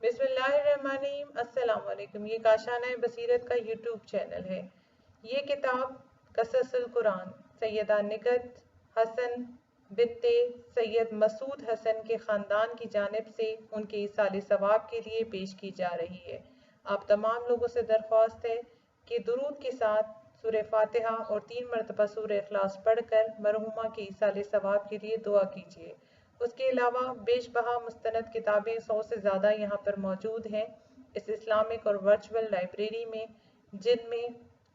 بسم اللہ الرحمن الرحیم۔ السلام علیکم۔ یہ کاشانہ بصیرت کا یوٹیوب چینل ہے۔ یہ کتاب قصص القرآن سیدہ نکہت حسن بنت سید مسعود حسن کے خاندان کی جانب سے ان کے ایصال ثواب کے لیے پیش کی جا رہی ہے۔ آپ تمام لوگوں سے درخواست ہے کہ درود کے ساتھ سورہ فاتحہ اور 3 مرتبہ سورہ اخلاص پڑھ کر مرحومہ کے ایصال ثواب کے لیے دعا کیجیے۔ اس کے علاوہ بیش بہا مستند کتابیں 100 سے زیادہ یہاں پر موجود ہیں اس اسلامک اور ورچوئل لائبریری میں، جن میں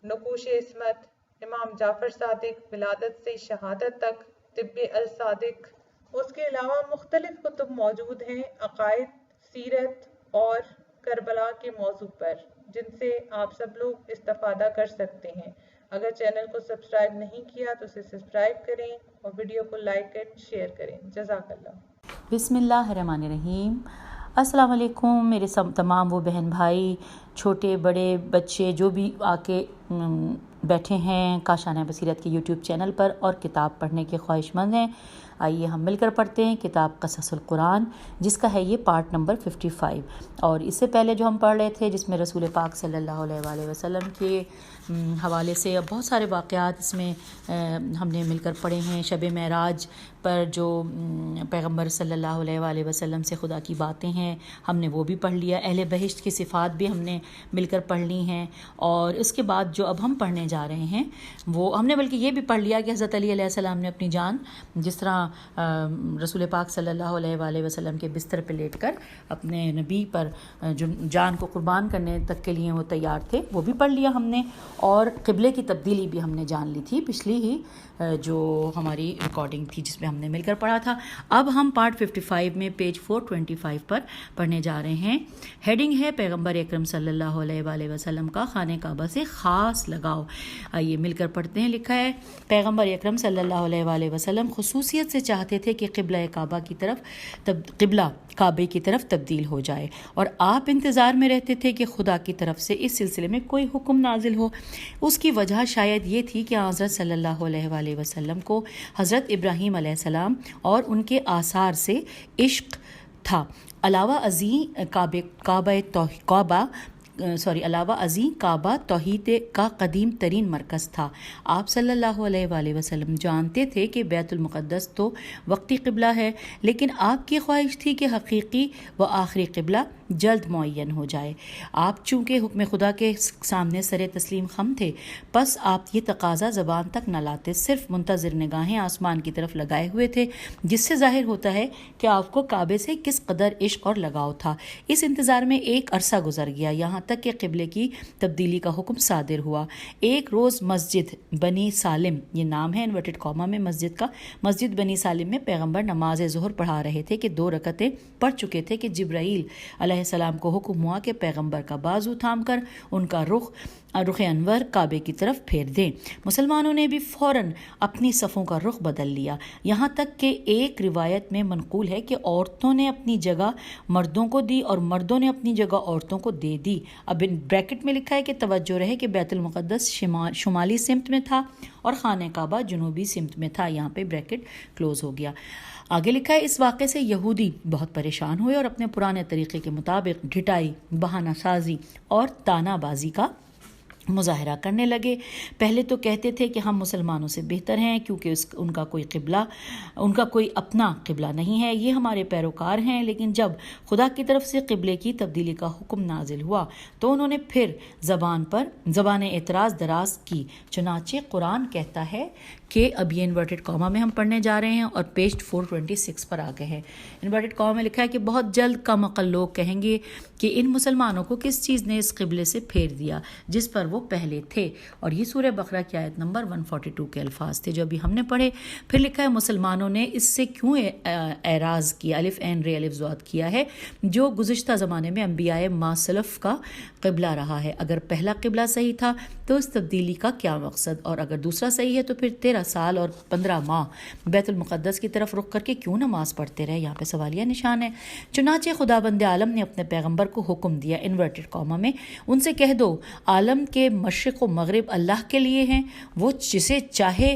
نقوش عصمت، امام جعفر صادق ولادت سے شہادت تک، طب الصادق، اس کے علاوہ مختلف کتب موجود ہیں عقائد، سیرت اور کربلا کے موضوع پر، جن سے آپ سب لوگ استفادہ کر سکتے ہیں۔ اگر چینل کو سبسکرائب نہیں کیا تو اسے سبسکرائب کریں اور ویڈیو کو لائک کریں، شیئر کریں۔ جزاک اللہ۔ بسم اللہ الرحمن الرحیم۔ السلام علیکم میرے تمام وہ بہن بھائی، چھوٹے بڑے بچے جو بھی آ کے بیٹھے ہیں کاشانہ بصیرت کے یوٹیوب چینل پر اور کتاب پڑھنے کے خواہش مند ہیں۔ آئیے ہم مل کر پڑھتے ہیں کتاب قصص القرآن، جس کا ہے یہ پارٹ نمبر 55، اور اس سے پہلے جو ہم پڑھ رہے تھے جس میں رسول پاک صلی اللہ علیہ وآلہ وسلم کے حوالے سے بہت سارے واقعات اس میں ہم نے مل کر پڑھے ہیں۔ شب معراج پر جو پیغمبر صلی اللہ علیہ وآلہ وسلم سے خدا کی باتیں ہیں ہم نے وہ بھی پڑھ لیا، اہل بہشت کی صفات بھی ہم نے مل کر پڑھ لی ہیں، اور اس کے بعد جو اب ہم پڑھنے جا رہے ہیں وہ ہم نے بلکہ یہ بھی پڑھ لیا کہ حضرت علی علیہ السلام نے اپنی جان جس طرح رسول پاک صلی اللہ علیہ وآلہ وسلم کے بستر پہ لیٹ کر اپنے نبی پر جو جان کو قربان کرنے تک کے لیے وہ تیار تھے، وہ بھی پڑھ لیا ہم نے، اور قبلے کی تبدیلی بھی ہم نے جان لی تھی پچھلی ہی جو ہماری ریکارڈنگ تھی جس میں ہم نے مل کر پڑھا تھا۔ اب ہم پارٹ 55 میں پیج 425 پر پڑھنے جا رہے ہیں۔ ہیڈنگ ہے پیغمبر اکرم صلی اللہ علیہ وآلہ وسلم کا خانہ کعبہ سے خاص لگاؤ۔ آئیے مل کر پڑھتے ہیں۔ لکھا ہے پیغمبر اکرم صلی اللہ علیہ وآلہ وسلم خصوصیت سے چاہتے تھے کہ قبلہ کعبے کی طرف تبدیل ہو جائے، اور آپ انتظار میں رہتے تھے کہ خدا کی طرف سے اس سلسلے میں کوئی حکم نازل ہو۔ اس کی وجہ شاید یہ تھی کہ حضرت صلی اللہ علیہ وآلہ وسلم کو حضرت ابراہیم علیہ السلام اور ان کے آثار سے عشق تھا، علاوہ ازیں کعبہ توحید کا قدیم ترین مرکز تھا۔ آپ صلی اللہ علیہ وآلہ وسلم جانتے تھے کہ بیت المقدس تو وقتی قبلہ ہے، لیکن آپ کی خواہش تھی کہ حقیقی و آخری قبلہ جلد معین ہو جائے۔ آپ چونکہ حکم خدا کے سامنے سر تسلیم خم تھے، پس آپ یہ تقاضا زبان تک نہ لاتے، صرف منتظر نگاہیں آسمان کی طرف لگائے ہوئے تھے، جس سے ظاہر ہوتا ہے کہ آپ کو کعبے سے کس قدر عشق اور لگاؤ تھا۔ اس انتظار میں ایک عرصہ گزر گیا، یہاں تک کہ قبلے کی تبدیلی کا حکم صادر ہوا۔ ایک روز مسجد بنی سالم، یہ نام ہے انورٹڈ کاما میں مسجد کا، مسجد بنی سالم میں پیغمبر نماز ظہر پڑھا رہے تھے کہ 2 رکعتیں پڑھ چکے تھے کہ جبرائیل علیہ السلام کو حکم ہوا کہ پیغمبر کا بازو تھام کر ان کا رخ انور کعبے کی طرف پھیر دیں۔ مسلمانوں نے بھی فوراً اپنی صفوں کا رخ بدل لیا، یہاں تک کہ ایک روایت میں منقول ہے کہ عورتوں نے اپنی جگہ مردوں کو دی اور مردوں نے اپنی جگہ عورتوں کو دے دی۔ اب ان بریکٹ میں لکھا ہے کہ توجہ رہے کہ بیت المقدس شمالی سمت میں تھا اور خانہ کعبہ جنوبی سمت میں تھا، یہاں پہ بریکٹ کلوز ہو گیا۔ آگے لکھا ہے اس واقعے سے یہودی بہت پریشان ہوئے اور اپنے پرانے طریقے کے مطابق ڈھٹائی، بہانہ سازی اور تانا بازی کا مظاہرہ کرنے لگے۔ پہلے تو کہتے تھے کہ ہم مسلمانوں سے بہتر ہیں کیونکہ ان کا کوئی اپنا قبلہ نہیں ہے، یہ ہمارے پیروکار ہیں، لیکن جب خدا کی طرف سے قبلے کی تبدیلی کا حکم نازل ہوا تو انہوں نے پھر زبان اعتراض دراز کی۔ چنانچہ قرآن کہتا ہے کہ اب یہ انورٹڈ کاما میں ہم پڑھنے جا رہے ہیں اور پیج 426 پر آ گئے ہیں۔ انورٹڈ کاما میں لکھا ہے کہ بہت جلد کم عقل لوگ کہیں گے کہ ان مسلمانوں کو کس چیز نے اس قبلے سے پھیر دیا جس پر وہ پہلے تھے، اور یہ سورہ بقرہ کی آیت نمبر 142 کے الفاظ تھے جو ابھی ہم نے پڑھے۔ پھر لکھا ہے مسلمانوں نے اس سے کیوں اعراض کیا، الف عین رے الف ضاد کیا ہے، جو گزشتہ زمانے میں انبیاء ما سلف کا قبلہ رہا ہے۔ اگر پہلا قبلہ صحیح تھا تو اس تبدیلی کا کیا مقصد، اور اگر دوسرا صحیح ہے تو پھر 13 سال اور 15 ماہ بیت المقدس کی طرف رخ کر کے کیوں نماز پڑھتے رہے، یہاں پہ سوالیہ نشان ہے۔ چنانچہ خداوند عالم نے اپنے پیغمبر کو حکم دیا انورٹڈ کاما میں، ان سے کہہ دو عالم کے مشرق و مغرب اللہ کے لیے ہیں، وہ جسے چاہے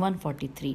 143।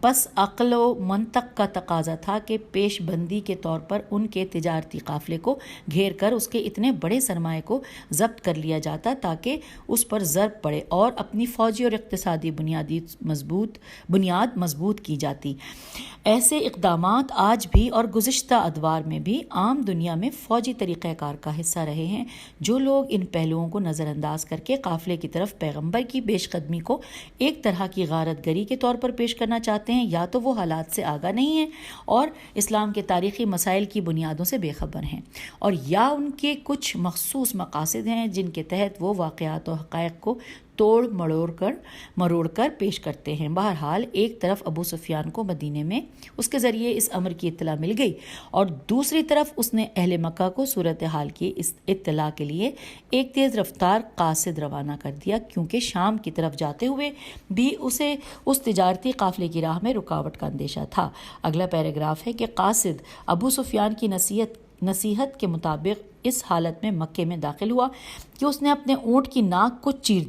پس عقل و منطق کا تقاضا تھا کہ پیش بندی کے طور پر ان کے تجارتی قافلے کو گھیر کر اس کے اتنے بڑے سرمایے کو ضبط کر لیا جاتا تاکہ اس پر ضرب پڑے اور اپنی فوجی اور اقتصادی بنیاد مضبوط کی جاتی۔ ایسے اقدامات آج بھی اور گزشتہ ادوار میں بھی عام دنیا میں فوجی طریقہ کار کا حصہ رہے ہیں۔ جو لوگ ان پہلوؤں کو نظر انداز کر کے قافلے کی طرف پیغمبر کی پیش قدمی کو ایک طرح کی غارت گری کے طور پر پیش کرنا چاہتے ہیں، یا تو وہ حالات سے آگاہ نہیں ہیں اور اسلام کے تاریخی مسائل کی بنیادوں سے بے خبر ہیں، اور یا ان کے کچھ مخصوص مقاصد ہیں جن کے تحت وہ واقعات و حقائق کو توڑ مروڑ کر پیش کرتے ہیں۔ بہرحال ایک طرف ابو سفیان کو مدینے میں اس کے ذریعے اس امر کی اطلاع مل گئی، اور دوسری طرف اس نے اہل مکہ کو صورتحال کی اس اطلاع کے لیے ایک تیز رفتار قاصد روانہ کر دیا، کیونکہ شام کی طرف جاتے ہوئے بھی اسے اس تجارتی قافلے کی راہ میں رکاوٹ کا اندیشہ تھا۔ اگلا پیراگراف ہے کہ قاصد ابو سفیان کی نصیحت کے مطابق اس حالت میں مکے میں داخل ہوا کہ اس نے اپنے اونٹ کی ناک کو چیر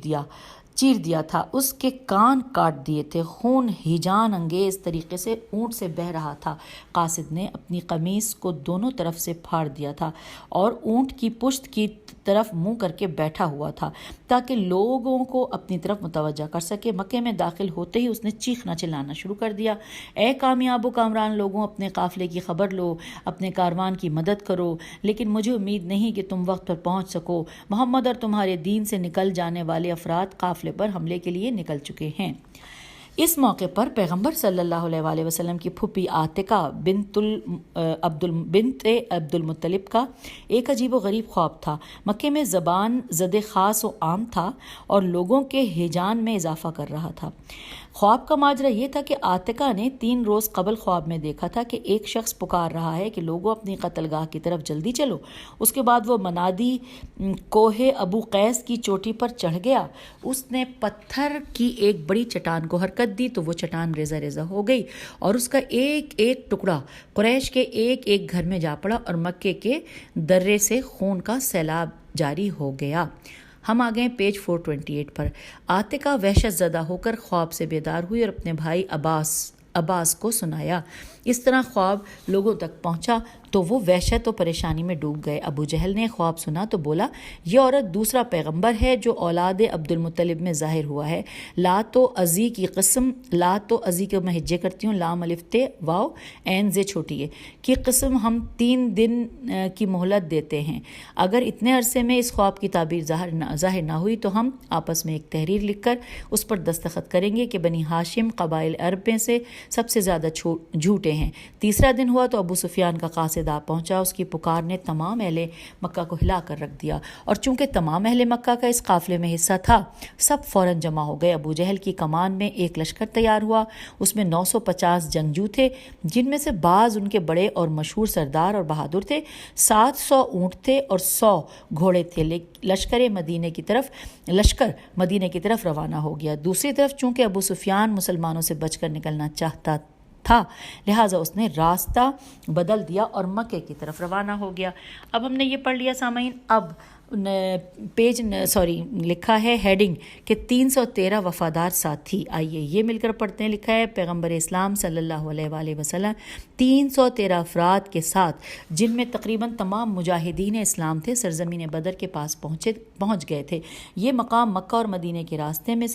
دیا تھا، اس کے کان کاٹ دیے تھے، خون ہیجان انگیز طریقے سے اونٹ سے بہہ رہا تھا۔ قاصد نے اپنی قمیص کو دونوں طرف سے پھاڑ دیا تھا اور اونٹ کی پشت کی طرف منہ کر کے بیٹھا ہوا تھا تاکہ لوگوں کو اپنی طرف متوجہ کر سکے۔ مکے میں داخل ہوتے ہی اس نے چیخنا چلانا شروع کر دیا، اے کامیاب و کامران لوگوں، اپنے قافلے کی خبر لو، اپنے کاروان کی مدد کرو، لیکن مجھے امید نہیں کہ تم وقت پر پہنچ سکو۔ محمد اور تمہارے دین سے نکل جانے والے افراد قافلے پر حملے کے لیے نکل چکے ہیں۔ اس موقع پر پیغمبر صلی اللہ علیہ وآلہ وسلم کی پھوپھی عاتقہ بنت عبد المطلب کا ایک عجیب و غریب خواب تھا۔ مکے میں زبان زد خاص و عام تھا اور لوگوں کے ہیجان میں اضافہ کر رہا تھا۔ خواب کا ماجرا یہ تھا کہ عاتقہ نے 3 روز قبل خواب میں دیکھا تھا کہ ایک شخص پکار رہا ہے کہ لوگوں اپنی قتل گاہ کی طرف جلدی چلو۔ اس کے بعد وہ منادی کوہ ابو قیس کی چوٹی پر چڑھ گیا۔ اس نے پتھر کی ایک بڑی چٹان کو حرکت دی تو وہ چٹان ریزہ ریزہ ہو گئی اور اس کا ایک ایک ٹکڑا قریش کے ایک ایک گھر میں جا پڑا اور مکے کے درے سے خون کا سیلاب جاری ہو گیا۔ ہم آ گئے پیج 428 پر۔ عاتقہ وحشت زدہ ہو کر خواب سے بیدار ہوئی اور اپنے بھائی عباس کو سنایا۔ اس طرح خواب لوگوں تک پہنچا تو وہ وحشت و پریشانی میں ڈوب گئے۔ ابو جہل نے خواب سنا تو بولا، یہ عورت دوسرا پیغمبر ہے جو اولاد عبد المطلب میں ظاہر ہوا ہے۔ لات و عزی کی قسم، لات و عزی کے میں ہجے کرتی ہوں، لام الف تے واو عین زے چھوٹی ہے کی قسم ہم 3 دن کی مہلت دیتے ہیں۔ اگر اتنے عرصے میں اس خواب کی تعبیر ظاہر نہ ہوئی تو ہم آپس میں ایک تحریر لکھ کر اس پر دستخط کریں گے کہ بنی ہاشم قبائل عرب میں سے سب سے زیادہ جھوٹے ہیں۔ تیسرا دن ہوا تو ابو سفیان کا قاصد آ پہنچا۔ اس کی پکار نے تمام اہل مکہ کو ہلا کر رکھ دیا، اور چونکہ تمام اہل مکہ کا اس قافلے میں حصہ تھا، سب فوراً جمع ہو گئے۔ ابو جہل کی کمان میں ایک لشکر تیار ہوا، اس میں 950 جنگجو تھے، جن میں سے بعض ان کے بڑے اور مشہور سردار اور بہادر تھے۔ 700 اونٹ تھے اور 100 گھوڑے تھے۔ لشکر مدینے کی طرف روانہ ہو گیا۔ دوسری طرف چونکہ ابو سفیان مسلمانوں سے بچ کر نکلنا چاہتا تھا، لہٰذا اس نے راستہ بدل دیا اور مکے کی طرف روانہ ہو گیا۔ اب ہم نے یہ پڑھ لیا سامعین۔ اب لکھا ہے ہیڈنگ کہ 313 وفادار ساتھی۔ آئیے یہ مل کر پڑھتے ہیں۔ لکھا ہے پیغمبر اسلام صلی اللہ علیہ وآلہ وسلم 313 افراد کے ساتھ، جن میں تقریباً تمام مجاہدین اسلام تھے، سرزمین بدر کے پاس پہنچ گئے تھے۔ یہ مقام مکہ اور مدینے کے راستے میں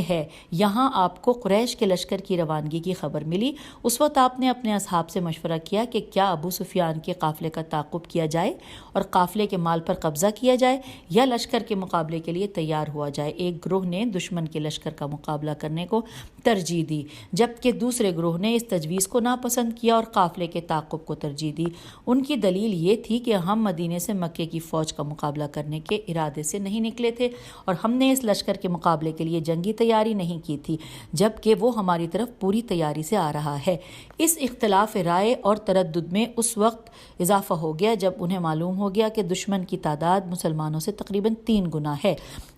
ہے۔ یہاں آپ کو قریش کے لشکر کی روانگی کی خبر ملی۔ اس وقت آپ نے اپنے اصحاب سے مشورہ کیا کہ کیا ابو سفیان کے قافلے کا تعاقب کیا جائے اور قافلے کے مال پر قبضہ کیا جائے، یا لشکر کے مقابلے کے لیے تیار ہوا جائے۔ ایک گروہ نے دشمن کے لشکر کا مقابلہ کرنے کو ترجیح دی، جبکہ دوسرے گروہ نے اس تجویز کو ناپسند کیا اور قافلے کے تعاقب کو ترجیح دی۔ ان کی دلیل یہ تھی کہ ہم مدینے سے مکے کی فوج کا مقابلہ کرنے کے ارادے سے نہیں نکلے تھے اور ہم نے اس لشکر کے مقابلے کے لیے جنگی تیاری نہیں کی تھی، جبکہ وہ ہماری طرف پوری تیاری سے آ رہا ہے۔ اس اختلاف رائے اور تردد میں اس وقت اضافہ ہو گیا جب انہیں معلوم ہو گیا کہ دشمن کی تعداد مسلمانوں سے تقریباً 3 گنا ہے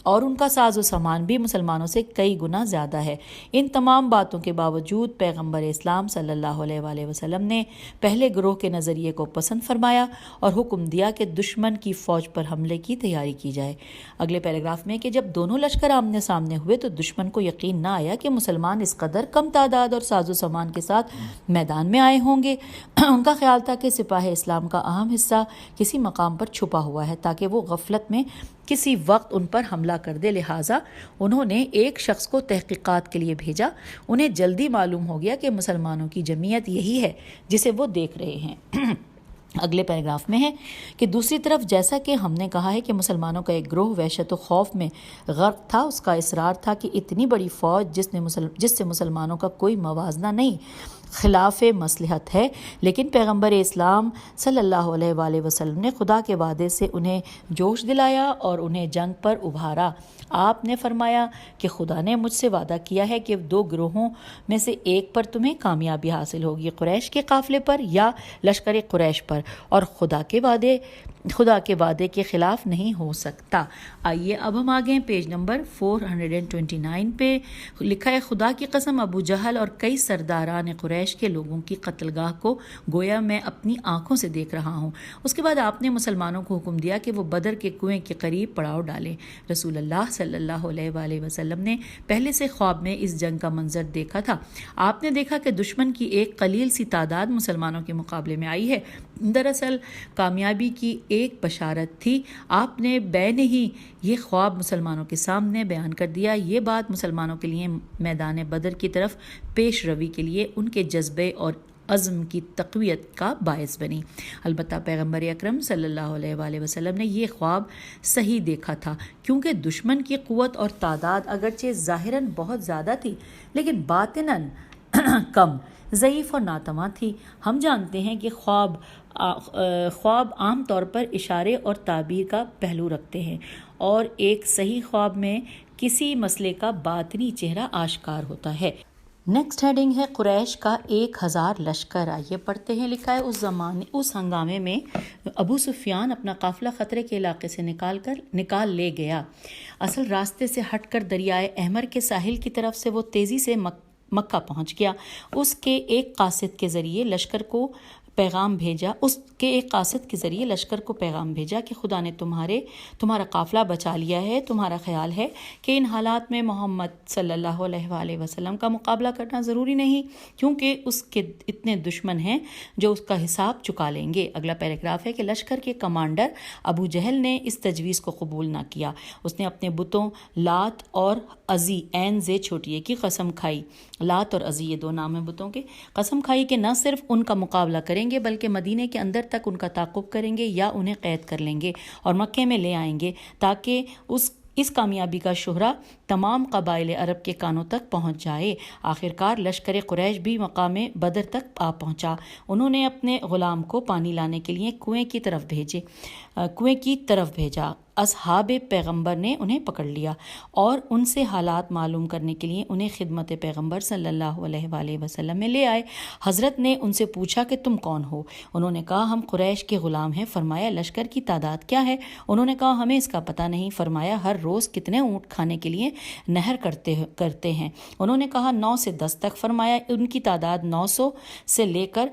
اور ان کا ساز و سامان بھی مسلمانوں سے کئی گنا زیادہ ہے۔ ان تمام باتوں کے باوجود پیغمبر اسلام صلی اللہ علیہ وآلہ وسلم نے پہلے گروہ کے نظریے کو پسند فرمایا اور حکم دیا کہ دشمن کی فوج پر حملے کی تیاری کی جائے۔ اگلے پیراگراف میں کہ جب دونوں لشکر آمنے سامنے ہوئے تو دشمن کو یقین نہ آیا کہ مسلمان اس قدر کم تعداد اور ساز و سامان کے ساتھ میدان میں آئے ہوں گے۔ ان کا خیال تھا کہ سپاہ اسلام کا اہم حصہ کسی مقام پر چھپا ہوا ہے تاکہ وہ غفلت میں کسی وقت ان پر حملہ کر دے، لہٰذا انہوں نے ایک شخص کو تحقیقات کے لیے بھیجا۔ انہیں جلدی معلوم ہو گیا کہ مسلمانوں کی جمعیت یہی ہے جسے وہ دیکھ رہے ہیں۔ اگلے پیراگراف میں ہے کہ دوسری طرف جیسا کہ ہم نے کہا ہے کہ مسلمانوں کا ایک گروہ وحشت و خوف میں غرق تھا، اس کا اصرار تھا کہ اتنی بڑی فوج جس سے مسلمانوں کا کوئی موازنہ نہیں، خلاف مصلحت ہے، لیکن پیغمبر اسلام صلی اللہ علیہ وآلہ وسلم نے خدا کے وعدے سے انہیں جوش دلایا اور انہیں جنگ پر ابھارا۔ آپ نے فرمایا کہ خدا نے مجھ سے وعدہ کیا ہے کہ 2 گروہوں میں سے ایک پر تمہیں کامیابی حاصل ہوگی، قریش کے قافلے پر یا لشکر قریش پر، اور خدا کے وعدے کے خلاف نہیں ہو سکتا۔ آئیے اب ہم آگے پیج نمبر 429 پہ لکھا ہے، خدا کی قسم ابو جہل اور کئی سرداران قریش کے لوگوں کی قتل گاہ کو گویا میں اپنی آنکھوں سے دیکھ رہا ہوں۔ اس کے بعد آپ نے مسلمانوں کو حکم دیا کہ وہ بدر کے کنویں کے قریب پڑاؤ ڈالیں۔ رسول اللہ صلی اللہ علیہ وآلہ وسلم نے پہلے سے خواب میں اس جنگ کا منظر دیکھا تھا۔ آپ نے دیکھا کہ دشمن کی ایک قلیل سی تعداد مسلمانوں کے مقابلے میں آئی ہے۔ دراصل کامیابی کی ایک بشارت تھی۔ آپ نے بین ہی یہ خواب مسلمانوں کے سامنے بیان کر دیا۔ یہ بات مسلمانوں کے لیے میدان بدر کی طرف پیش روی کے لیے ان کے جذبے اور عزم کی تقویت کا باعث بنی۔ البتہ پیغمبر اکرم صلی اللہ علیہ وآلہ وسلم نے یہ خواب صحیح دیکھا تھا، کیونکہ دشمن کی قوت اور تعداد اگرچہ ظاہراً بہت زیادہ تھی لیکن باطناً کم، ضعیف اور ناتواں تھی۔ ہم جانتے ہیں کہ خواب عام طور پر اشارے اور تعبیر کا پہلو رکھتے ہیں، اور ایک صحیح خواب میں کسی مسئلے کا باطنی چہرہ آشکار ہوتا ہے۔ نیکسٹ ہیڈنگ ہے قریش کا 1000 لشکر۔ آئیے پڑھتے ہیں۔ لکھا ہے، اس ہنگامے میں ابو سفیان اپنا قافلہ خطرے کے علاقے سے نکال لے گیا۔ اصل راستے سے ہٹ کر دریائے احمر کے ساحل کی طرف سے وہ تیزی سے مکہ پہنچ گیا۔ اس کے ایک قاصد کے ذریعے لشکر کو پیغام بھیجا کہ خدا نے تمہارا قافلہ بچا لیا ہے۔ تمہارا خیال ہے کہ ان حالات میں محمد صلی اللہ علیہ وآلہ وسلم کا مقابلہ کرنا ضروری نہیں، کیونکہ اس کے اتنے دشمن ہیں جو اس کا حساب چکا لیں گے۔ اگلا پیراگراف ہے کہ لشکر کے کمانڈر ابو جہل نے اس تجویز کو قبول نہ کیا۔ اس نے اپنے بتوں لات اور عزی عین زے چھوٹی کی قسم کھائی۔ لات اور عزی یہ 2 نام ہیں بتوں کے۔ قسم کھائی کہ نہ صرف ان کا مقابلہ کریں گے بلکہ مدینے کے اندر تک ان کا تعاقب کریں گے یا انہیں قید کر لیں گے اور مکے میں لے آئیں گے، تاکہ اس کامیابی کا شہرہ تمام قبائل عرب کے کانوں تک پہنچ جائے۔ آخرکار لشکر قریش بھی مقام بدر تک آ پہنچا۔ انہوں نے اپنے غلام کو پانی لانے کے لیے کنویں کی طرف بھیجا۔ اصحاب پیغمبر نے انہیں پکڑ لیا اور ان سے حالات معلوم کرنے کے لیے انہیں خدمت پیغمبر صلی اللہ علیہ وآلہ وسلم میں لے آئے۔ حضرت نے ان سے پوچھا کہ تم کون ہو؟ انہوں نے کہا ہم قریش کے غلام ہیں۔ فرمایا لشکر کی تعداد کیا ہے؟ انہوں نے کہا ہمیں اس کا پتہ نہیں۔ فرمایا ہر روز کتنے اونٹ کھانے کے لیے نہر کرتے ہیں؟ انہوں نے کہا 9 سے 10 تک۔ فرمایا ان کی تعداد 900 سے لے کر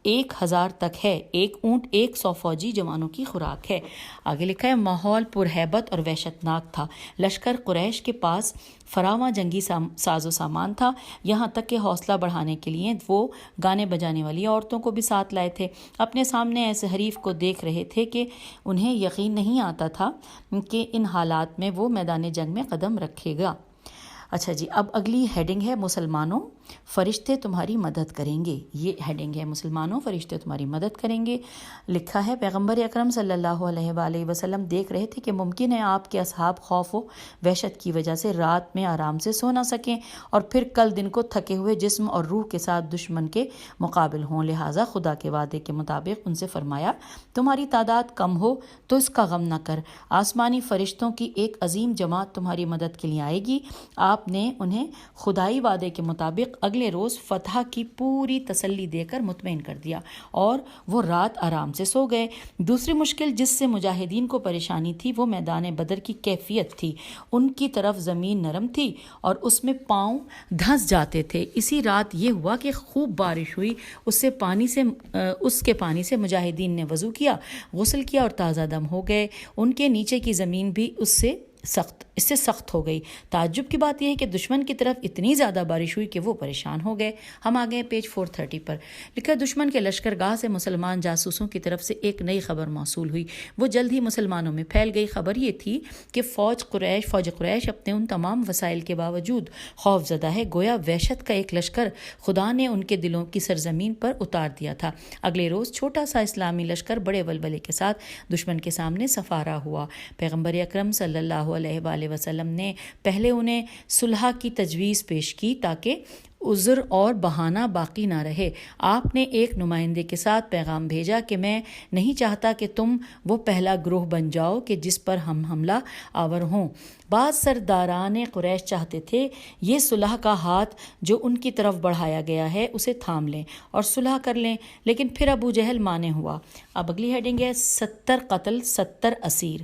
1000 تک ہے۔ ایک اونٹ 100 فوجی جوانوں کی خوراک ہے۔ آگے لکھا ہے ماحول پرہیبت اور وحشت ناک تھا۔ لشکر قریش کے پاس فراواں جنگی ساز و سامان تھا، یہاں تک کہ حوصلہ بڑھانے کے لیے وہ گانے بجانے والی عورتوں کو بھی ساتھ لائے تھے۔ اپنے سامنے ایسے حریف کو دیکھ رہے تھے کہ انہیں یقین نہیں آتا تھا کہ ان حالات میں وہ میدان جنگ میں قدم رکھے گا۔ اچھا جی، اب اگلی ہیڈنگ ہے مسلمانوں فرشتے تمہاری مدد کریں گے۔ یہ ہیڈنگ ہے مسلمانوں فرشتے تمہاری مدد کریں گے۔ لکھا ہے پیغمبر اکرم صلی اللہ علیہ وآلہ وسلم دیکھ رہے تھے کہ ممکن ہے آپ کے اصحاب خوف و وحشت کی وجہ سے رات میں آرام سے سو نہ سکیں اور پھر کل دن کو تھکے ہوئے جسم اور روح کے ساتھ دشمن کے مقابل ہوں، لہٰذا خدا کے وعدے کے مطابق ان سے فرمایا تمہاری تعداد کم ہو تو اس کا غم نہ کر، آسمانی فرشتوں کی ایک عظیم جماعت تمہاری مدد کے لیے آئے گی۔ آپ آپ نے انہیں خدائی وعدے کے مطابق اگلے روز فتح کی پوری تسلی دے کر مطمئن کر دیا اور وہ رات آرام سے سو گئے۔ دوسری مشکل جس سے مجاہدین کو پریشانی تھی وہ میدان بدر کی کیفیت تھی۔ ان کی طرف زمین نرم تھی اور اس میں پاؤں دھنس جاتے تھے۔ اسی رات یہ ہوا کہ خوب بارش ہوئی، اس کے پانی سے مجاہدین نے وضو کیا، غسل کیا اور تازہ دم ہو گئے۔ ان کے نیچے کی زمین بھی اس سے سخت ہو گئی۔ تعجب کی بات یہ ہے کہ دشمن کی طرف اتنی زیادہ بارش ہوئی کہ وہ پریشان ہو گئے۔ ہم آگے ہیں پیج 430 پر، لکھا دشمن کے لشکرگاہ سے مسلمان جاسوسوں کی طرف سے ایک نئی خبر موصول ہوئی۔ وہ جلد ہی مسلمانوں میں پھیل گئی۔ خبر یہ تھی کہ فوج قریش اپنے ان تمام وسائل کے باوجود خوف زدہ ہے، گویا وحشت کا ایک لشکر خدا نے ان کے دلوں کی سرزمین پر اتار دیا تھا۔ اگلے روز چھوٹا سا اسلامی لشکر بڑے ولولے کے ساتھ دشمن کے سامنے سفارا ہوا۔ پیغمبر اکرم صلی اللہ علیہ وآلہ وسلم نے پہلے انہیں صلح کی تجویز پیش کی تاکہ عذر اور بہانہ باقی نہ رہے۔ آپ نے ایک نمائندے کے ساتھ پیغام بھیجا کہ میں نہیں چاہتا کہ تم وہ پہلا گروہ بن جاؤ کہ جس پر ہم حملہ آور ہوں۔ بعض سرداران قریش چاہتے تھے یہ صلح کا ہاتھ جو ان کی طرف بڑھایا گیا ہے اسے تھام لیں اور صلح کر لیں، لیکن پھر ابو جہل مانے ہوا۔ اب اگلی ہیڈنگ ہے 70 قتل 70 اسیر۔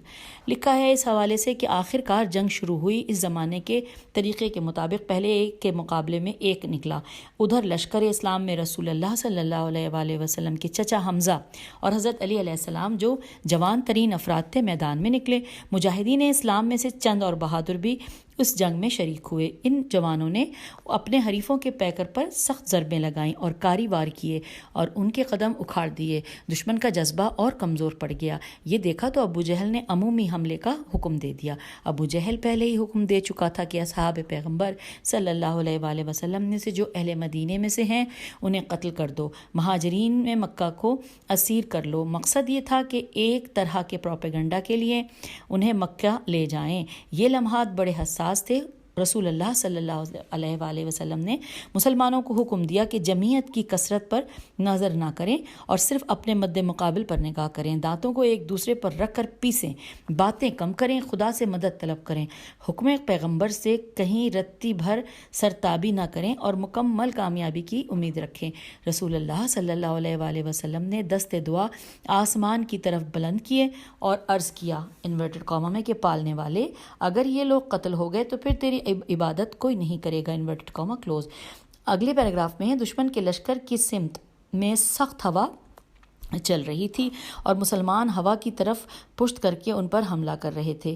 لکھا ہے اس حوالے سے کہ آخر کار جنگ شروع ہوئی۔ اس زمانے کے طریقے کے مطابق پہلے ایک کے مقابلے میں ایک نکلا۔ ادھر لشکر اسلام میں رسول اللہ صلی اللہ علیہ وآلہ وسلم کے چچا حمزہ اور حضرت علی علیہ السلام جو جوان ترین افراد تھے میدان میں نکلے۔ مجاہدین اسلام میں سے چند اور بہادر بھی اس جنگ میں شریک ہوئے۔ ان جوانوں نے اپنے حریفوں کے پیکر پر سخت ضربیں لگائیں اور کاری وار کیے اور ان کے قدم اکھاڑ دیے۔ دشمن کا جذبہ اور کمزور پڑ گیا۔ یہ دیکھا تو ابو جہل نے عمومی حملے کا حکم دے دیا۔ ابو جہل پہلے ہی حکم دے چکا تھا کہ اصحاب پیغمبر صلی اللہ علیہ وآلہ وسلم میں سے جو اہل مدینے میں سے ہیں انہیں قتل کر دو، مہاجرین میں مکہ کو اسیر کر لو۔ مقصد یہ تھا کہ ایک طرح کے پروپیگنڈا کے لیے انہیں مکہ لے جائیں۔ یہ لمحات بڑے حساس تھے۔ رسول اللہ صلی اللہ علیہ وآلہ وسلم نے مسلمانوں کو حکم دیا کہ جمعیت کی کثرت پر نظر نہ کریں اور صرف اپنے مد مقابل پر نگاہ کریں، دانتوں کو ایک دوسرے پر رکھ کر پیسیں، باتیں کم کریں، خدا سے مدد طلب کریں، حکم پیغمبر سے کہیں رتی بھر سرتابی نہ کریں اور مکمل کامیابی کی امید رکھیں۔ رسول اللہ صلی اللہ علیہ وآلہ وسلم نے دست دعا آسمان کی طرف بلند کیے اور عرض کیا انورٹڈ کاما میں کہ پالنے والے اگر یہ لوگ قتل ہو گئے تو پھر تیری عبادت کوئی نہیں کرے گا، انورٹڈ کاما کلوز۔ اگلے پیراگراف میں ہے دشمن کے لشکر کی سمت میں سخت ہوا چل رہی تھی اور مسلمان ہوا کی طرف پشت کر کے ان پر حملہ کر رہے تھے۔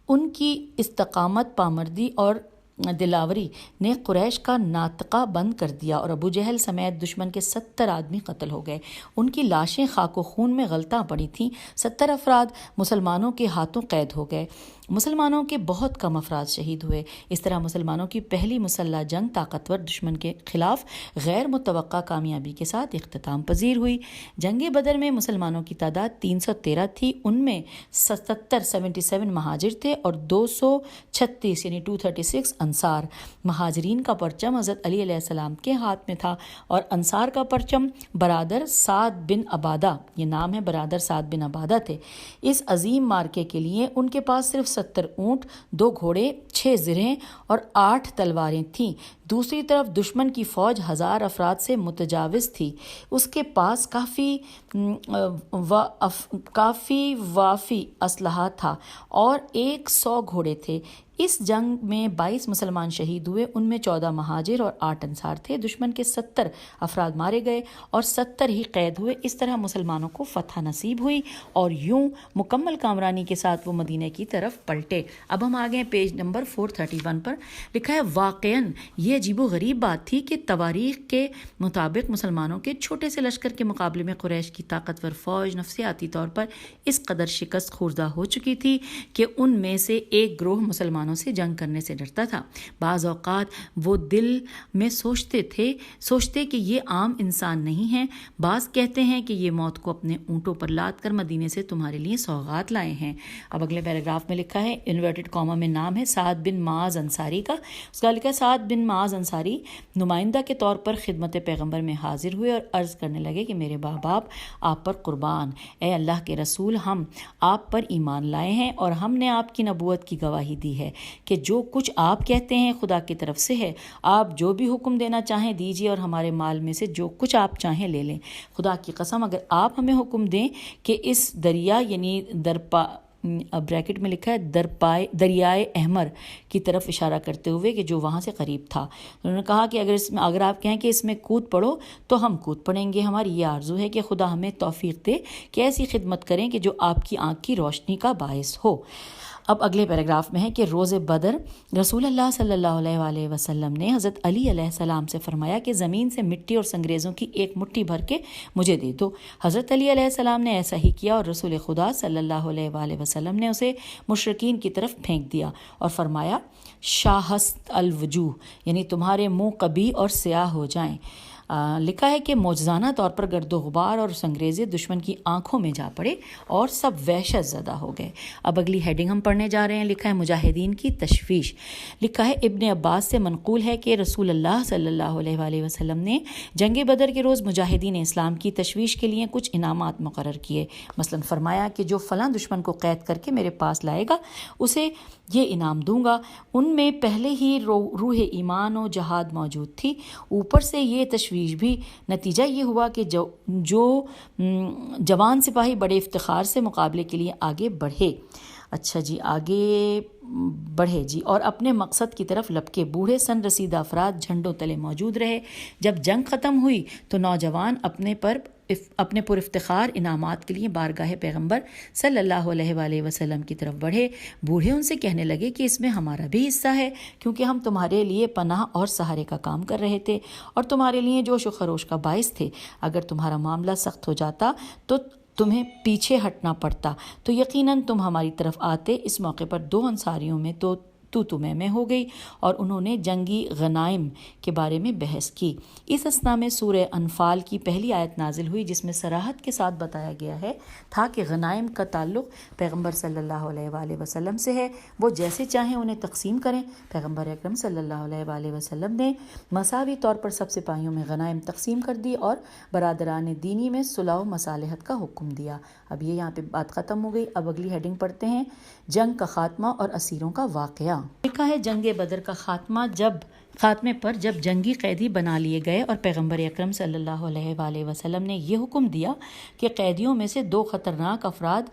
ان کی استقامت، پامردی اور دلاوری نے قریش کا ناطقہ بند کر دیا اور ابو جہل سمیت دشمن کے 70 آدمی قتل ہو گئے۔ ان کی لاشیں خاک و خون میں غلطاں پڑی تھیں۔ 70 افراد مسلمانوں کے ہاتھوں قید ہو گئے۔ مسلمانوں کے بہت کم افراد شہید ہوئے۔ اس طرح مسلمانوں کی پہلی مسلح جنگ طاقتور دشمن کے خلاف غیر متوقع کامیابی کے ساتھ اختتام پذیر ہوئی۔ جنگ بدر میں مسلمانوں کی تعداد 313 تھی، ان میں 77 مہاجر تھے اور 236 یعنی 236 انصار۔ مہاجرین کا پرچم حضرت علی علیہ السلام کے ہاتھ میں تھا اور انصار کا پرچم برادر سعد بن عبادہ، یہ نام ہے، برادر سعد بن عبادہ تھے۔ اس عظیم مارکے کے لیے ان کے پاس صرف 70 اونٹ، 2 گھوڑے، 6 زرہیں اور 8 تلواریں تھیں۔ دوسری طرف دشمن کی فوج 1000 افراد سے متجاوز تھی۔ اس کے پاس کافی وافی اسلحہ تھا اور 100 گھوڑے تھے۔ اس جنگ میں 22 مسلمان شہید ہوئے، ان میں 14 مہاجر اور 8 انصار تھے۔ دشمن کے 70 افراد مارے گئے اور 70 ہی قید ہوئے۔ اس طرح مسلمانوں کو فتح نصیب ہوئی اور یوں مکمل کامرانی کے ساتھ وہ مدینہ کی طرف پلٹے۔ اب ہم آگے ہیں پیج نمبر 431 پر، لکھا ہے واقعاً یہ عجیب و غریب بات تھی کہ تواریخ کے مطابق مسلمانوں کے چھوٹے سے لشکر کے مقابلے میں قریش کی طاقتور فوج نفسیاتی طور پر اس قدر شکست خوردہ ہو چکی تھی کہ ان میں سے ایک گروہ مسلمانوں سے جنگ کرنے سے ڈرتا تھا۔ بعض اوقات وہ دل میں سوچتے کہ یہ عام انسان نہیں ہیں، بعض کہتے ہیں کہ یہ موت کو اپنے اونٹوں پر لاد کر مدینے سے تمہارے لیے سوغات لائے ہیں۔ اب اگلے پیراگراف میں لکھا ہے انورٹڈ کاما میں نام ہے سعد بن معاذ انصاری کا۔ اس کا لکھا ہے سعد بن معاذ انصاری نمائندہ کے طور پر خدمت پیغمبر میں حاضر ہوئے اور عرض کرنے لگے کہ میرے ماں باپ آپ پر قربان، اے اللہ کے رسول، ہم آپ پر ایمان لائے ہیں اور ہم نے آپ کی نبوت کی گواہی دی ہے۔ کہ جو کچھ آپ کہتے ہیں خدا کی طرف سے ہے، آپ جو بھی حکم دینا چاہیں دیجیے اور ہمارے مال میں سے جو کچھ آپ چاہیں لے لیں۔ خدا کی قسم اگر آپ ہمیں حکم دیں کہ اس دریا یعنی بریکٹ میں لکھا ہے دریائے احمر کی طرف اشارہ کرتے ہوئے کہ جو وہاں سے قریب تھا، انہوں نے کہا کہ اگر آپ کہیں کہ اس میں کود پڑو تو ہم کود پڑیں گے۔ ہماری یہ آرزو ہے کہ خدا ہمیں توفیق دے کہ ایسی خدمت کریں کہ جو آپ کی آنکھ کی روشنی کا باعث ہو۔ اب اگلے پیراگراف میں ہے کہ روز بدر رسول اللہ صلی اللہ علیہ وآلہ وسلم نے حضرت علی علیہ السلام سے فرمایا کہ زمین سے مٹی اور سنگریزوں کی ایک مٹھی بھر کے مجھے دے دو۔ حضرت علی علیہ السلام نے ایسا ہی کیا اور رسول خدا صلی اللہ علیہ وآلہ وسلم نے اسے مشرکین کی طرف پھینک دیا اور فرمایا شاہست الوجوہ یعنی تمہارے منہ قبیح اور سیاہ ہو جائیں۔ لکھا ہے کہ معجزانہ طور پر گرد و غبار اور سنگریزے دشمن کی آنکھوں میں جا پڑے اور سب وحشت زدہ ہو گئے۔ اب اگلی ہیڈنگ ہم پڑھنے جا رہے ہیں، لکھا ہے مجاہدین کی تشویش۔ لکھا ہے ابن عباس سے منقول ہے کہ رسول اللہ صلی اللہ علیہ وآلہ وسلم نے جنگ بدر کے روز مجاہدین اسلام کی تشویش کے لیے کچھ انعامات مقرر کیے۔ مثلا فرمایا کہ جو فلاں دشمن کو قید کر کے میرے پاس لائے گا اسے یہ انعام دوں گا۔ ان میں پہلے ہی روح ایمان و جہاد موجود تھی، اوپر سے یہ تشویش بھی۔ نتیجہ یہ ہوا کہ جو جوان سپاہی بڑے افتخار سے مقابلے کے لیے آگے بڑھے اور اپنے مقصد کی طرف لپکے، بوڑھے سن رسیدہ افراد جھنڈوں تلے موجود رہے۔ جب جنگ ختم ہوئی تو نوجوان اپنے پر افتخار انعامات کے لیے بارگاہ پیغمبر صلی اللہ علیہ وآلہ وسلم کی طرف بڑھے۔ بوڑھے ان سے کہنے لگے کہ اس میں ہمارا بھی حصہ ہے، کیونکہ ہم تمہارے لیے پناہ اور سہارے کا کام کر رہے تھے اور تمہارے لیے جوش و خروش کا باعث تھے۔ اگر تمہارا معاملہ سخت ہو جاتا تو تمہیں پیچھے ہٹنا پڑتا تو یقیناً تم ہماری طرف آتے۔ اس موقع پر دو انصاریوں میں تو میں ہو گئی اور انہوں نے جنگی غنائم کے بارے میں بحث کی۔ اس اثنا میں سورہ انفال کی پہلی آیت نازل ہوئی جس میں صراحت کے ساتھ بتایا گیا تھا کہ غنائم کا تعلق پیغمبر صلی اللہ علیہ وآلہ وسلم سے ہے، وہ جیسے چاہیں انہیں تقسیم کریں۔ پیغمبر اکرم صلی اللہ علیہ وآلہ وسلم نے مساوی طور پر سب سپاہیوں میں غنائم تقسیم کر دی اور برادران دینی میں صلح و مصالحت کا حکم دیا۔ اب یہاں پہ بات ختم ہو گئی۔ اب اگلی ہیڈنگ پڑھتے ہیں، جنگ کا خاتمہ اور اسیروں کا واقعہ۔ لکھا ہے جنگ بدر کا خاتمے پر جب جنگی قیدی بنا لیے گئے اور پیغمبر اکرم صلی اللہ علیہ وآلہ وسلم نے یہ حکم دیا کہ قیدیوں میں سے دو خطرناک افراد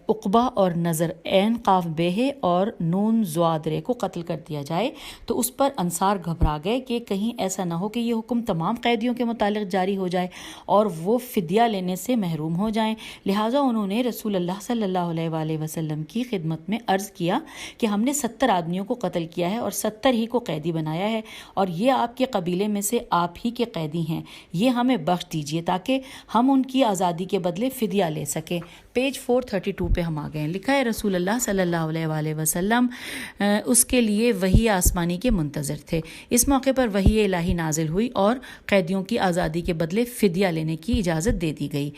عقبہ اور نظر عین قاف بے اور نون زوادرے کو قتل کر دیا جائے، تو اس پر انصار گھبرا گئے کہ کہیں ایسا نہ ہو کہ یہ حکم تمام قیدیوں کے متعلق جاری ہو جائے اور وہ فدیہ لینے سے محروم ہو جائیں۔ لہٰذا انہوں نے رسول اللہ صلی اللہ علیہ وآلہ وسلم کی خدمت میں عرض کیا کہ ہم نے 70 آدمیوں کو قتل کیا ہے اور 70 ہی کو قیدی بنایا ہے اور یہ آپ کے قبیلے میں سے آپ ہی کے قیدی ہیں، یہ ہمیں بخش دیجیے تاکہ ہم ان کی آزادی کے بدلے فدیہ لے سکیں۔ پیج 432 پہ ہم آ گئے ہیں۔ لکھا ہے رسول اللہ صلی اللہ علیہ وآلہ وسلم اس کے لیے وحی آسمانی کے منتظر تھے۔ اس موقع پر وحی الہی نازل ہوئی اور قیدیوں کی آزادی کے بدلے فدیہ لینے کی اجازت دے دی گئی۔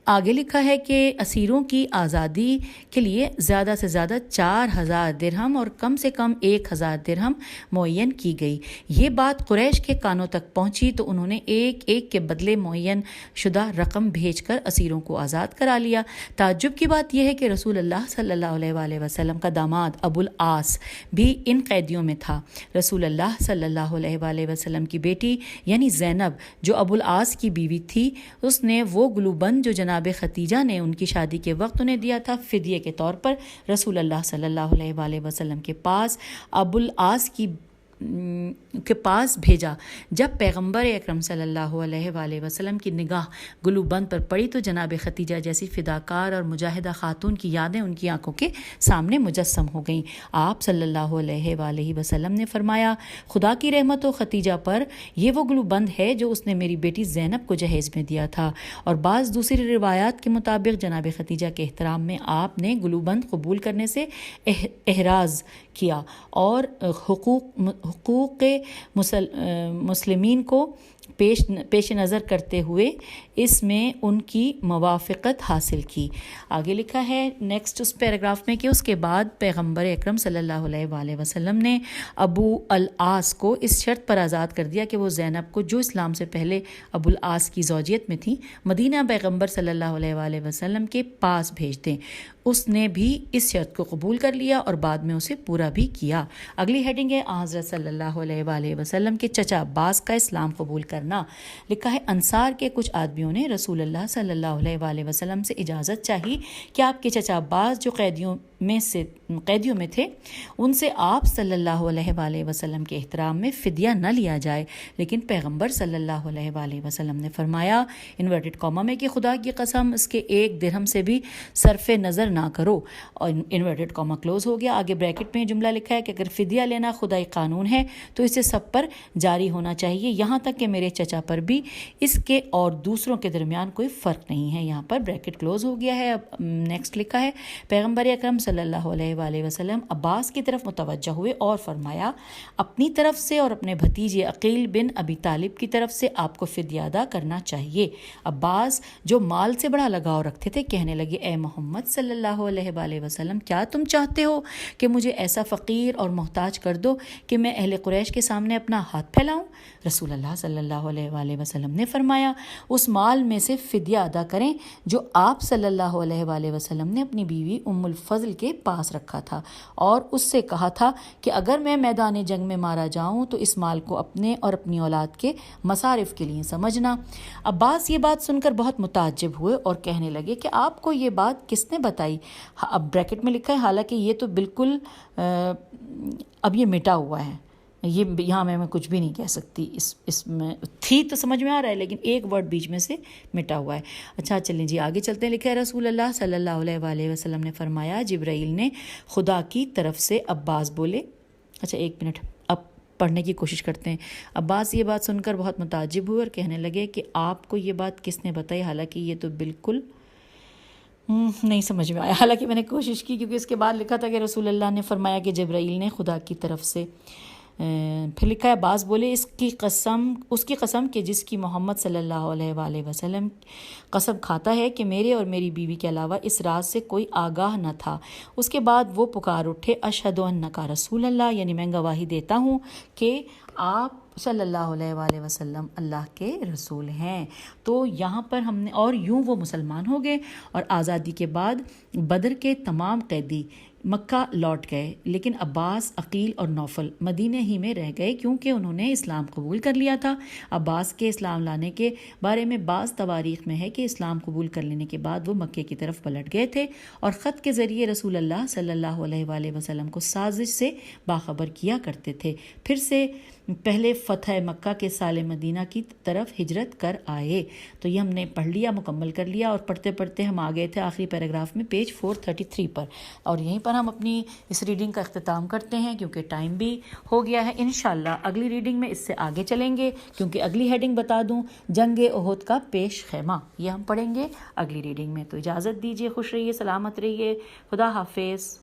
آگے لکھا ہے کہ اسیروں کی آزادی کے لیے زیادہ سے زیادہ 4000 درہم اور کم سے کم 1000 درہم معین کی گئی۔ یہ بات قریش کے کانوں تک پہنچی تو انہوں نے ایک ایک کے بدلے معین شدہ رقم بھیج کر اسیروں کو آزاد کرا لیا۔ تعجب کی بات یہ ہے کہ رسول اللہ صلی اللہ علیہ وآلہ وسلم کا داماد ابو العاص بھی ان قیدیوں میں تھا۔ رسول اللہ صلی اللہ علیہ وآلہ وسلم کی بیٹی یعنی زینب جو ابو العاص کی بیوی تھی، اس نے وہ گلوبند جو جناب ختیجہ نے ان کی شادی کے وقت انہیں دیا تھا فدیے کے طور پر رسول اللہ صلی اللہ علیہ وآلہ وسلم کے پاس ابو العاص کے پاس بھیجا۔ جب پیغمبر اکرم صلی اللہ علیہ وآلہ وسلم کی نگاہ گلوبند پر پڑی تو جناب ختیجہ جیسی فداکار اور مجاہدہ خاتون کی یادیں ان کی آنکھوں کے سامنے مجسم ہو گئیں۔ آپ صلی اللہ علیہ وآلہ وسلم نے فرمایا، خدا کی رحمت و ختیجہ پر، یہ وہ گلوبند ہے جو اس نے میری بیٹی زینب کو جہیز میں دیا تھا۔ اور بعض دوسری روایات کے مطابق جناب ختیجہ کے احترام میں آپ نے گلوبند قبول کرنے سے احراز کیا اور حقوق مسلمین کو پیش نظر کرتے ہوئے اس میں ان کی موافقت حاصل کی۔ آگے لکھا ہے نیکسٹ اس پیراگراف میں کہ اس کے بعد پیغمبر اکرم صلی اللہ علیہ وآلہ وسلم نے ابو العاص کو اس شرط پر آزاد کر دیا کہ وہ زینب کو جو اسلام سے پہلے ابو العاص کی زوجیت میں تھی مدینہ پیغمبر صلی اللہ علیہ وآلہ وسلم کے پاس بھیج دیں۔ اس نے بھی اس شرط کو قبول کر لیا اور بعد میں اسے پورا بھی کیا۔ اگلی ہیڈنگ ہے حضرت صلی اللہ علیہ وآلہ وسلم کے چچا عباس کا اسلام قبول کرنا۔ لکھا ہے انصار کے کچھ آدمیوں نے رسول اللہ صلی اللہ علیہ وآلہ وسلم سے اجازت چاہی کہ آپ کے چچا عباس جو قیدیوں میں تھے ان سے آپ صلی اللہ علیہ وآلہ وسلم کے احترام میں فدیہ نہ لیا جائے، لیکن پیغمبر صلی اللہ علیہ وآلہ وسلم نے فرمایا انورٹڈ کاما میں کہ خدا کی قسم اس کے 1 درہم سے بھی صرف نظر نہ کرو، اور انورٹڈ کاما کلوز ہو گیا۔ آگے بریکٹ میں جملہ لکھا ہے کہ اگر فدیہ لینا خدائی قانون ہے تو اسے سب پر جاری ہونا چاہیے، یہاں تک کہ میرے چچا پر بھی، اس کے اور دوسروں کے درمیان کوئی فرق نہیں ہے۔ یہاں پر بریکٹ کلوز ہو گیا ہے۔ اب نیکسٹ لکھا ہے پیغمبر اکرم صلی اللہ علیہ وآلہ وسلم عباس کی طرف متوجہ ہوئے اور فرمایا اپنی طرف سے اور اپنے بھتیجے عقیل بن ابی طالب کی طرف سے آپ کو فدیہ ادا کرنا چاہیے۔ عباس جو مال سے بڑا لگاؤ رکھتے تھے کہنے لگے اے محمد صلی اللہ علیہ وآلہ وسلم کیا تم چاہتے ہو کہ مجھے ایسا فقیر اور محتاج کر دو کہ میں اہل قریش کے سامنے اپنا ہاتھ پھیلاؤں؟ رسول اللہ صلی اللہ علیہ وآلہ وسلم نے فرمایا اس مال میں سے فدیہ ادا کریں جو آپ صلی اللہ علیہ وآلہ وسلم نے اپنی بیوی ام الفضل کے پاس رکھا تھا اور اس سے کہا تھا کہ اگر میں میدان جنگ میں مارا جاؤں تو اس مال کو اپنے اور اپنی اولاد کے مصارف کے لیے سمجھنا۔ عباس یہ بات سن کر بہت متعجب ہوئے اور کہنے لگے کہ آپ کو یہ بات کس نے بتائی؟ اب بریکٹ میں لکھا ہے حالانکہ یہ تو بالکل اب یہ مٹا ہوا ہے، یہ یہاں میں کچھ بھی نہیں کہہ سکتی، اس میں تھی تو سمجھ میں آ رہا ہے لیکن ایک ورڈ بیچ میں سے مٹا ہوا ہے۔ اچھا چلیں جی آگے چلتے ہیں۔ لکھا ہے رسول اللہ صلی اللہ علیہ وآلہ وسلم نے فرمایا جبرائیل نے خدا کی طرف سے عباس بولے، اچھا 1 منٹ اب پڑھنے کی کوشش کرتے ہیں۔ عباس یہ بات سن کر بہت متعجب ہوئے اور کہنے لگے کہ آپ کو یہ بات کس نے بتائی؟ حالانکہ یہ تو بالکل نہیں سمجھ میں آیا، حالانکہ میں نے کوشش کی کیونکہ اس کے بعد لکھا تھا کہ رسول اللہ نے فرمایا کہ جبرائیل نے خدا کی طرف سے، پھر لکھا ہے عباس بولے اس کی قسم کہ جس کی محمد صلی اللہ علیہ وآلہ وسلم قسم کھاتا ہے کہ میرے اور میری بیوی کے علاوہ اس راز سے کوئی آگاہ نہ تھا۔ اس کے بعد وہ پکار اٹھے اشہد انک رسول اللہ، یعنی میں گواہی دیتا ہوں کہ آپ صلی اللہ علیہ وآلہ وسلم اللہ کے رسول ہیں۔ تو یہاں پر ہم نے اور یوں وہ مسلمان ہو گئے اور آزادی کے بعد بدر کے تمام قیدی مکہ لوٹ گئے، لیکن عباس، عقیل اور نوفل مدینہ ہی میں رہ گئے کیونکہ انہوں نے اسلام قبول کر لیا تھا۔ عباس کے اسلام لانے کے بارے میں بعض تواریخ میں ہے کہ اسلام قبول کر لینے کے بعد وہ مکے کی طرف پلٹ گئے تھے اور خط کے ذریعے رسول اللہ صلی اللہ علیہ وآلہ وسلم کو سازش سے باخبر کیا کرتے تھے۔ پھر سے پہلے فتح مکہ کے سال مدینہ کی طرف ہجرت کر آئے۔ تو یہ ہم نے پڑھ لیا، مکمل کر لیا، اور پڑھتے پڑھتے ہم آ گئے تھے آخری پیراگراف میں پیج 433 پر، اور یہیں پر ہم اپنی اس ریڈنگ کا اختتام کرتے ہیں کیونکہ ٹائم بھی ہو گیا ہے۔ انشاءاللہ اگلی ریڈنگ میں اس سے آگے چلیں گے کیونکہ اگلی ہیڈنگ بتا دوں جنگ احد کا پیش خیمہ، یہ ہم پڑھیں گے اگلی ریڈنگ میں۔ تو اجازت دیجیے، خوش رہیے، سلامت رہیے، خدا حافظ۔